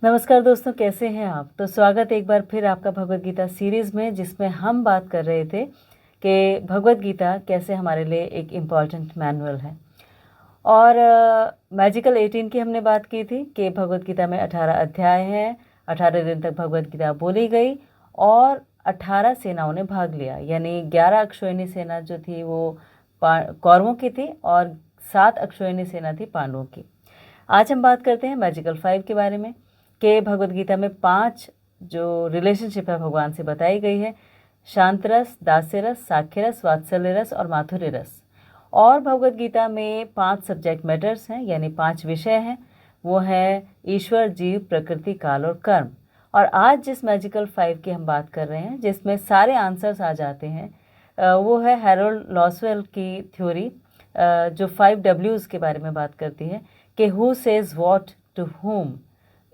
नमस्कार दोस्तों, कैसे हैं आप। तो स्वागत है एक बार फिर आपका भगवत गीता सीरीज़ में, जिसमें हम बात कर रहे थे कि भगवत गीता कैसे हमारे लिए एक इम्पॉर्टेंट मैनुअल है। और मैजिकल 18 की हमने बात की थी कि भगवत गीता में 18 अध्याय हैं, 18 दिन तक भगवत गीता बोली गई और 18 सेनाओं ने भाग लिया। यानी 11 अक्षौहिणी सेना जो थी वो कौरवों की थी और 7 अक्षौहिणी सेना थी पांडवों की। आज हम बात करते हैं मैजिकल 5 के बारे में कि भगवत गीता में 5 जो रिलेशनशिप है भगवान से बताई गई है: शांत रस, दास्य रस, साख्य रस, वात्सल्य रस और माधुर्य रस। और भगवत गीता में 5 सब्जेक्ट मैटर्स हैं, यानी 5 विषय हैं। वो है ईश्वर, जीव, प्रकृति, काल और कर्म। और आज जिस मैजिकल 5 की हम बात कर रहे हैं, जिसमें सारे आंसर्स आ जाते हैं, वो है हैरोल्ड लॉसवेल की थ्योरी, जो 5 W's के बारे में बात करती है कि who says what to whom,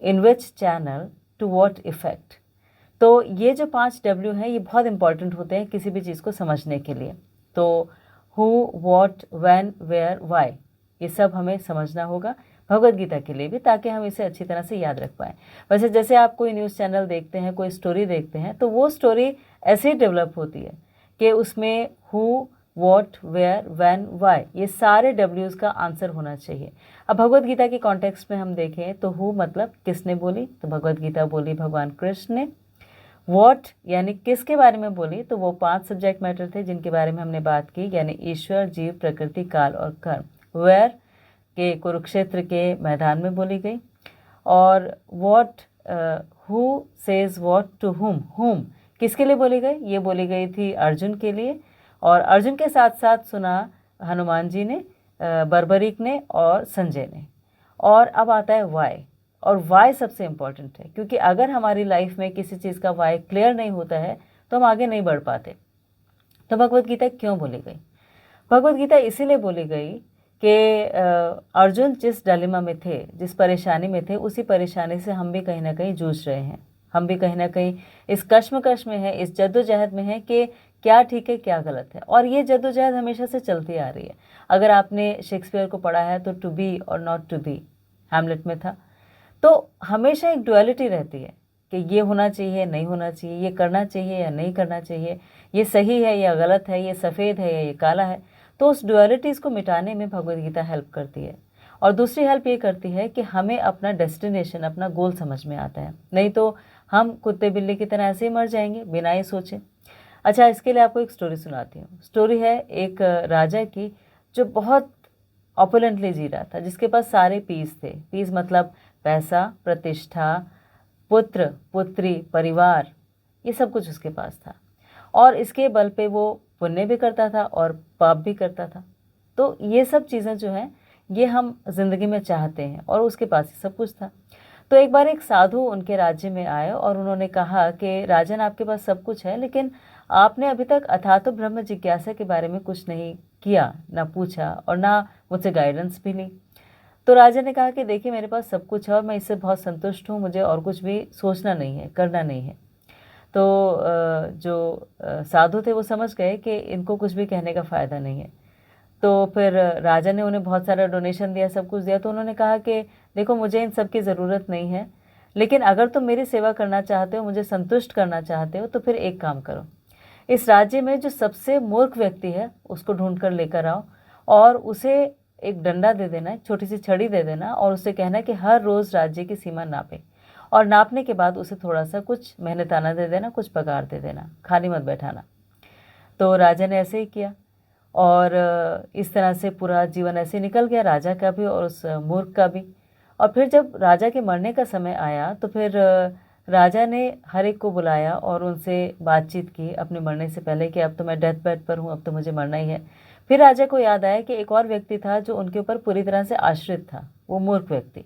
in which channel, to what effect. तो ये जो 5 W हैं ये बहुत इंपॉर्टेंट होते हैं किसी भी चीज़ को समझने के लिए। तो who, what, when, where, why, ये सब हमें समझना होगा भगवत गीता के लिए भी, ताकि हम इसे अच्छी तरह से याद रख पाएँ। वैसे जैसे आप कोई न्यूज़ चैनल देखते हैं, कोई स्टोरी देखते हैं, तो वो स्टोरी ऐसे ही डेवलप होती है कि उसमें who, what, where, when, why, ये सारे W's का आंसर होना चाहिए। अब भगवत गीता के कॉन्टेक्स्ट में हम देखें तो हु मतलब किसने बोली, तो भगवत गीता बोली भगवान कृष्ण ने। वॉट यानी किसके बारे में बोली, तो वो 5 सब्जेक्ट मैटर थे जिनके बारे में हमने बात की, यानी ईश्वर, जीव, प्रकृति, काल और कर्म। वेयर के कुरुक्षेत्र के मैदान में बोली गई। और what, who says what to whom किसके लिए बोली गई, ये बोली गई थी अर्जुन के लिए। और अर्जुन के साथ साथ सुना हनुमान जी ने, बर्बरीक ने और संजय ने। और अब आता है वाई, और वाई सबसे इम्पॉर्टेंट है, क्योंकि अगर हमारी लाइफ में किसी चीज़ का वाई क्लियर नहीं होता है तो हम आगे नहीं बढ़ पाते। तो भगवत गीता क्यों बोली गई? भगवत गीता इसीलिए बोली गई कि अर्जुन जिस डायलेमा में थे, जिस परेशानी में थे, उसी परेशानी से हम भी कहीं ना कहीं जूझ रहे हैं। हम भी कहीं ना कहीं इस कश्मकश में है, इस जद्दोजहद में है कि क्या ठीक है क्या गलत है। और ये जद्दोजहद हमेशा से चलती आ रही है। अगर आपने शेक्सपियर को पढ़ा है तो टू बी और नॉट टू बी हैमलेट में था। तो हमेशा एक डुअलिटी रहती है कि ये होना चाहिए, नहीं होना चाहिए, ये करना चाहिए या नहीं करना चाहिए, ये सही है या गलत है, ये सफ़ेद है या ये काला है। तो उस डुअलिटीज़ को मिटाने में भगवत गीता हेल्प करती है। और दूसरी हेल्प ये करती है कि हमें अपना डेस्टिनेशन, अपना गोल समझ में आता है। नहीं तो हम कुत्ते बिल्ली की तरह ऐसे ही मर जाएंगे बिना ये सोचे। अच्छा, इसके लिए आपको एक स्टोरी सुनाती हूँ। स्टोरी है एक राजा की जो बहुत ऑपुलेंटली जी रहा था, जिसके पास सारे पीस थे। पीस मतलब पैसा, प्रतिष्ठा, पुत्र, पुत्री, परिवार, ये सब कुछ उसके पास था। और इसके बल पे वो पुण्य भी करता था और पाप भी करता था। तो ये सब चीज़ें जो हैं ये हम जिंदगी में चाहते हैं, और उसके पास ही सब कुछ था। तो एक बार एक साधु उनके राज्य में आए और उन्होंने कहा कि राजन, आपके पास सब कुछ है, लेकिन आपने अभी तक अथातो ब्रह्म जिज्ञासा के बारे में कुछ नहीं किया, ना पूछा और ना मुझसे गाइडेंस भी ली। तो राजा ने कहा कि देखिए, मेरे पास सब कुछ है और मैं इससे बहुत संतुष्ट हूँ, मुझे और कुछ भी सोचना नहीं है, करना नहीं है। तो जो साधु थे वो समझ गए कि इनको कुछ भी कहने का फ़ायदा नहीं है। तो फिर राजा ने उन्हें बहुत सारा डोनेशन दिया, सब कुछ दिया। तो उन्होंने कहा कि देखो, मुझे इन सब की ज़रूरत नहीं है, लेकिन अगर तुम मेरी सेवा करना चाहते हो, मुझे संतुष्ट करना चाहते हो, तो फिर एक काम करो, इस राज्य में जो सबसे मूर्ख व्यक्ति है उसको ढूंढ कर लेकर आओ और उसे एक डंडा दे देना, एक छोटी सी छड़ी दे देना, और उससे कहना कि हर रोज़ राज्य की सीमा नापे, और नापने के बाद उसे थोड़ा सा कुछ मेहनताना दे देना, कुछ पगार दे देना, खाली मत बैठाना। तो राजा ने ऐसे ही किया, और इस तरह से पूरा जीवन ऐसे निकल गया, राजा का भी और उस मूर्ख का भी। और फिर जब राजा के मरने का समय आया तो फिर राजा ने हर एक को बुलाया और उनसे बातचीत की अपने मरने से पहले कि अब तो मैं डेथ बेड पर हूँ, अब तो मुझे मरना ही है। फिर राजा को याद आया कि एक और व्यक्ति था जो उनके ऊपर पूरी तरह से आश्रित था, वो मूर्ख व्यक्ति।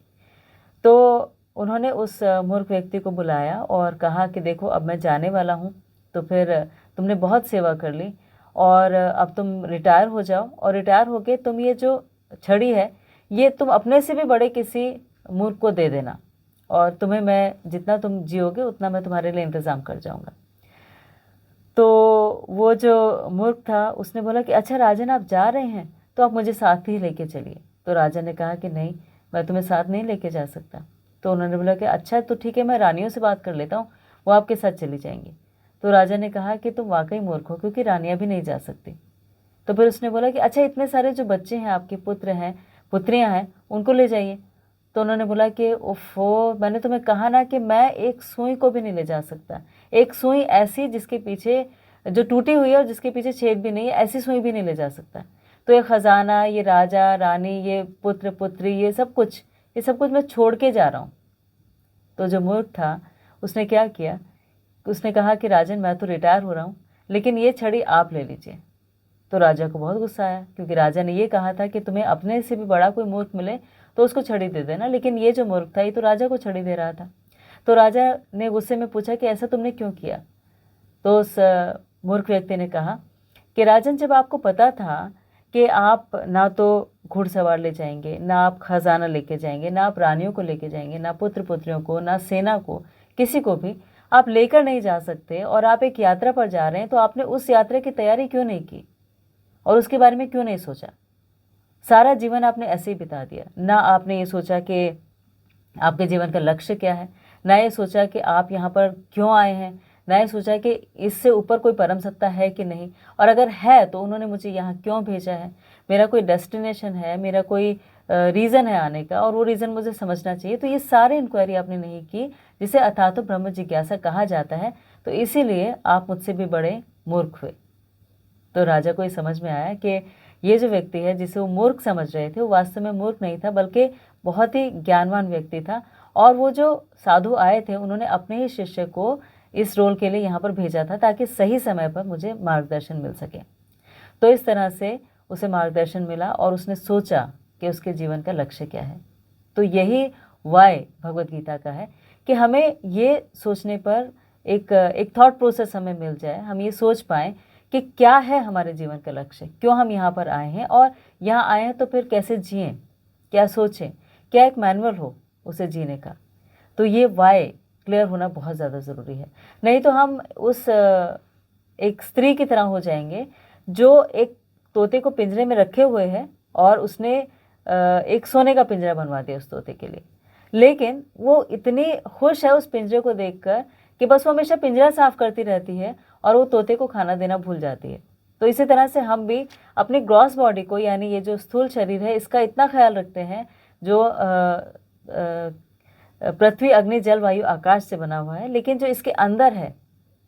तो उन्होंने उस मूर्ख व्यक्ति को बुलाया और कहा कि देखो, अब मैं जाने वाला हूँ, तो फिर तुमने बहुत सेवा कर ली और अब तुम रिटायर हो जाओ, और रिटायर होके तुम ये जो छड़ी है ये तुम अपने से भी बड़े किसी मूर्ख को दे देना, और तुम्हें मैं जितना तुम जियोगे उतना मैं तुम्हारे लिए इंतज़ाम कर जाऊंगा। तो वो जो मूर्ख था उसने बोला कि अच्छा राजन, आप जा रहे हैं तो आप मुझे साथ ही लेके चलिए। तो राजा ने कहा कि नहीं, मैं तुम्हें साथ नहीं लेके जा सकता। तो उन्होंने बोला कि अच्छा तो ठीक है, मैं रानियों से बात कर लेता हूँ, वो आपके साथ चली जाएंगी। तो राजा ने कहा कि तुम वाकई मूर्ख हो, क्योंकि रानियां भी नहीं जा सकती। तो फिर उसने बोला कि अच्छा इतने सारे जो बच्चे हैं, आपके पुत्र हैं, पुत्रियां हैं, उनको ले जाइए। तो उन्होंने बोला कि ओफो, मैंने तुम्हें कहा ना कि मैं एक सुई को भी नहीं ले जा सकता। एक सुई ऐसी जिसके पीछे, जो टूटी हुई है और जिसके पीछे छेद भी नहीं है, ऐसी सुई भी नहीं ले जा सकता। तो ये खजाना, ये राजा रानी, ये पुत्र पुत्री, ये सब कुछ मैं छोड़ के जा रहा हूँ। तो जो मूर्ख था उसने क्या किया, उसने कहा कि राजन मैं तो रिटायर हो रहा हूँ, लेकिन ये छड़ी आप ले लीजिए। तो राजा को बहुत गुस्सा आया, क्योंकि राजा ने ये कहा था कि तुम्हें अपने से भी बड़ा कोई मूर्ख मिले तो उसको छड़ी दे देना, लेकिन ये जो मूर्ख था ये तो राजा को छड़ी दे रहा था। तो राजा ने गुस्से में पूछा कि ऐसा तुमने क्यों किया। तो उस मूर्ख व्यक्ति ने कहा कि राजन, जब आपको पता था कि आप ना तो घुड़सवार ले जाएंगे, ना आप खजाना लेके जाएंगे, ना आप रानियों को लेके जाएंगे, ना पुत्र पुत्रियों को, ना सेना को, किसी को भी आप लेकर नहीं जा सकते, और आप एक यात्रा पर जा रहे हैं, तो आपने उस यात्रा की तैयारी क्यों नहीं की और उसके बारे में क्यों नहीं सोचा। सारा जीवन आपने ऐसे ही बिता दिया। ना आपने ये सोचा कि आपके जीवन का लक्ष्य क्या है, ना ये सोचा कि आप यहाँ पर क्यों आए हैं, ना ये सोचा कि इससे ऊपर कोई परम सत्ता है कि नहीं, और अगर है तो उन्होंने मुझे यहाँ क्यों भेजा है, मेरा कोई डेस्टिनेशन है, मेरा कोई रीज़न है आने का, और वो रीज़न मुझे समझना चाहिए। तो ये सारी इंक्वायरी आपने नहीं की, जिसे अथातो ब्रह्म जिज्ञासा कहा जाता है। तो इसीलिए आप मुझसे भी बड़े मूर्ख हुए। तो राजा को ये समझ में आया कि ये जो व्यक्ति है जिसे वो मूर्ख समझ रहे थे, वो वास्तव में मूर्ख नहीं था, बल्कि बहुत ही ज्ञानवान व्यक्ति था। और वो जो साधु आए थे, उन्होंने अपने ही शिष्य को इस रोल के लिए यहाँ पर भेजा था, ताकि सही समय पर मुझे मार्गदर्शन मिल सके। तो इस तरह से उसे मार्गदर्शन मिला और उसने सोचा कि उसके जीवन का लक्ष्य क्या है। तो यही वाय भगवत गीता का है कि हमें ये सोचने पर एक थॉट प्रोसेस हमें मिल जाए, हम ये सोच पाएँ कि क्या है हमारे जीवन का लक्ष्य, क्यों हम यहाँ पर आए हैं, और यहाँ आए हैं तो फिर कैसे जिएं, क्या सोचें, क्या एक मैनुअल हो उसे जीने का। तो ये वाय क्लियर होना बहुत ज़्यादा ज़रूरी है। नहीं तो हम उस एक स्त्री की तरह हो जाएंगे जो एक तोते को पिंजरे में रखे हुए है, और उसने एक सोने का पिंजरा बनवा दिया उस तोते के लिए, लेकिन वो इतनी खुश है उस पिंजरे को देखकर कि बस वो हमेशा पिंजरा साफ करती रहती है और वो तोते को खाना देना भूल जाती है। तो इसी तरह से हम भी अपनी ग्रॉस बॉडी को, यानी ये जो स्थूल शरीर है, इसका इतना ख्याल रखते हैं, जो पृथ्वी अग्नि जल वायु आकाश से बना हुआ है, लेकिन जो इसके अंदर है,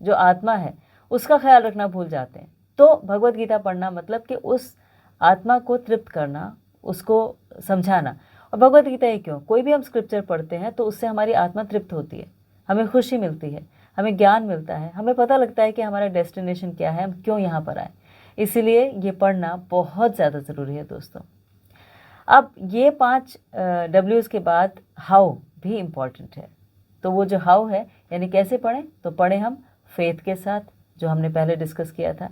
जो आत्मा है, उसका ख्याल रखना भूल जाते हैं। तो भगवत गीता पढ़ना मतलब कि उस आत्मा को तृप्त करना, उसको समझाना। और भगवत गीता ही क्यों, कोई भी हम स्क्रिप्चर पढ़ते हैं तो उससे हमारी आत्मा तृप्त होती है, हमें खुशी मिलती है, हमें ज्ञान मिलता है, हमें पता लगता है कि हमारा डेस्टिनेशन क्या है, हम क्यों यहाँ पर आए। इसीलिए ये पढ़ना बहुत ज़्यादा ज़रूरी है दोस्तों। अब ये 5 W's के बाद हाउ भी इम्पॉर्टेंट है। तो वो जो हाउ है, यानी कैसे पढ़ें, तो पढ़ें हम फेथ के साथ, जो हमने पहले डिस्कस किया था।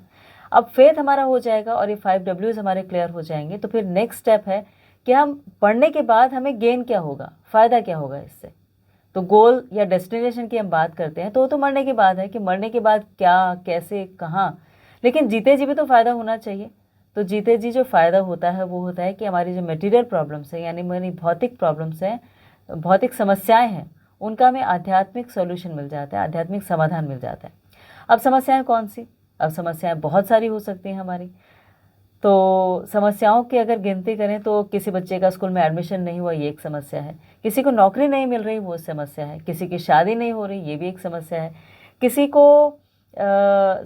अब फेथ हमारा हो जाएगा और ये 5 W's हमारे क्लियर हो जाएंगे, तो फिर नेक्स्ट स्टेप है कि हम पढ़ने के बाद हमें गेन क्या होगा, फ़ायदा क्या होगा इससे। तो गोल या डेस्टिनेशन की हम बात करते हैं तो वो तो मरने के बाद है कि मरने के बाद क्या, कैसे, कहाँ, लेकिन जीते जी भी तो फ़ायदा होना चाहिए। तो जीते जी जो फ़ायदा होता है वो होता है कि हमारी जो मटेरियल प्रॉब्लम्स हैं, यानी हमारी भौतिक प्रॉब्लम्स हैं, भौतिक समस्याएं हैं, उनका हमें आध्यात्मिक सॉल्यूशन मिल जाता है, आध्यात्मिक समाधान मिल जाता है। अब समस्याएं कौन सी, अब समस्याएं बहुत सारी हो सकती हैं हमारी। तो समस्याओं की अगर गिनती करें तो किसी बच्चे का स्कूल में एडमिशन नहीं हुआ, ये एक समस्या है। किसी को नौकरी नहीं मिल रही, वो समस्या है। किसी की शादी नहीं हो रही, ये भी एक समस्या है। किसी को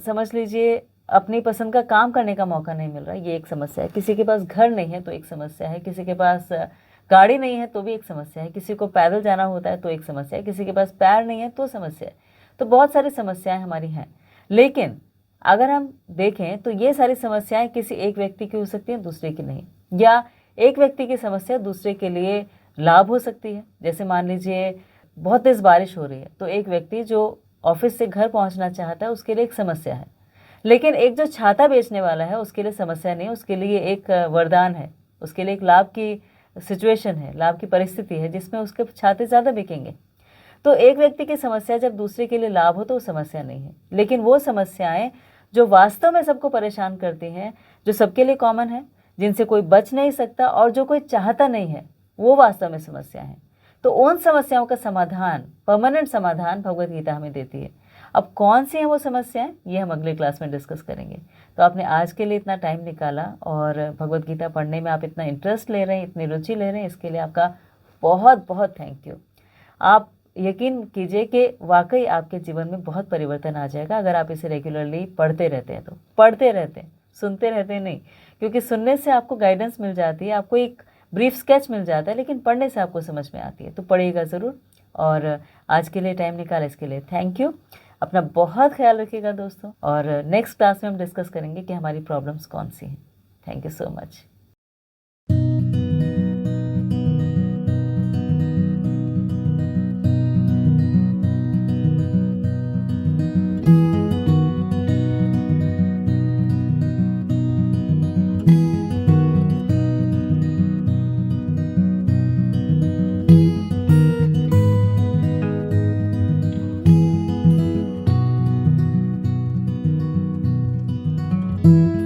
समझ लीजिए अपनी पसंद का काम करने का मौका नहीं मिल रहा, ये एक समस्या है। किसी के पास घर नहीं है तो एक समस्या है। किसी के पास गाड़ी नहीं है तो भी एक समस्या है। किसी को पैदल जाना होता है तो एक समस्या है। किसी के पास पैर नहीं है तो समस्या है। तो बहुत सारी समस्याएं हमारी हैं, लेकिन अगर हम देखें तो ये सारी समस्याएं किसी एक व्यक्ति की हो सकती हैं, दूसरे की नहीं, या एक व्यक्ति की समस्या दूसरे के लिए लाभ हो सकती है। जैसे मान लीजिए बहुत तेज़ बारिश हो रही है, तो एक व्यक्ति जो ऑफिस से घर पहुंचना चाहता है उसके लिए एक समस्या है, लेकिन एक जो छाता बेचने वाला है उसके लिए समस्या नहीं, उसके लिए एक वरदान है, उसके लिए एक लाभ की सिचुएशन है, लाभ की परिस्थिति है जिसमें उसके छाते ज़्यादा बिकेंगे। तो एक व्यक्ति की समस्या जब दूसरे के लिए लाभ हो तो वो समस्या नहीं है, लेकिन वो समस्याएं जो वास्तव में सबको परेशान करती हैं, जो सबके लिए कॉमन है, जिनसे कोई बच नहीं सकता और जो कोई चाहता नहीं है, वो वास्तव में समस्या है। तो उन समस्याओं का समाधान, परमानेंट समाधान भगवद गीता हमें देती है। अब कौन सी हैं वो समस्याएं, ये हम अगले क्लास में डिस्कस करेंगे। तो आपने आज के लिए इतना टाइम निकाला और भगवद गीता पढ़ने में आप इतना इंटरेस्ट ले रहे हैं, इतनी रुचि ले रहे हैं, इसके लिए आपका बहुत बहुत थैंक यू। आप यकीन कीजिए कि वाकई आपके जीवन में बहुत परिवर्तन आ जाएगा अगर आप इसे रेगुलरली पढ़ते रहते हैं। तो पढ़ते रहते हैं, सुनते रहते हैं नहीं, क्योंकि सुनने से आपको गाइडेंस मिल जाती है, आपको एक ब्रीफ स्केच मिल जाता है, लेकिन पढ़ने से आपको समझ में आती है। तो पढ़िएगा ज़रूर। और आज के लिए टाइम निकाला इसके लिए थैंक यू। अपना बहुत ख्याल रखिएगा दोस्तों, और नेक्स्ट क्लास में हम डिस्कस करेंगे कि हमारी प्रॉब्लम्स कौन सी हैं। Thank you so much. thank you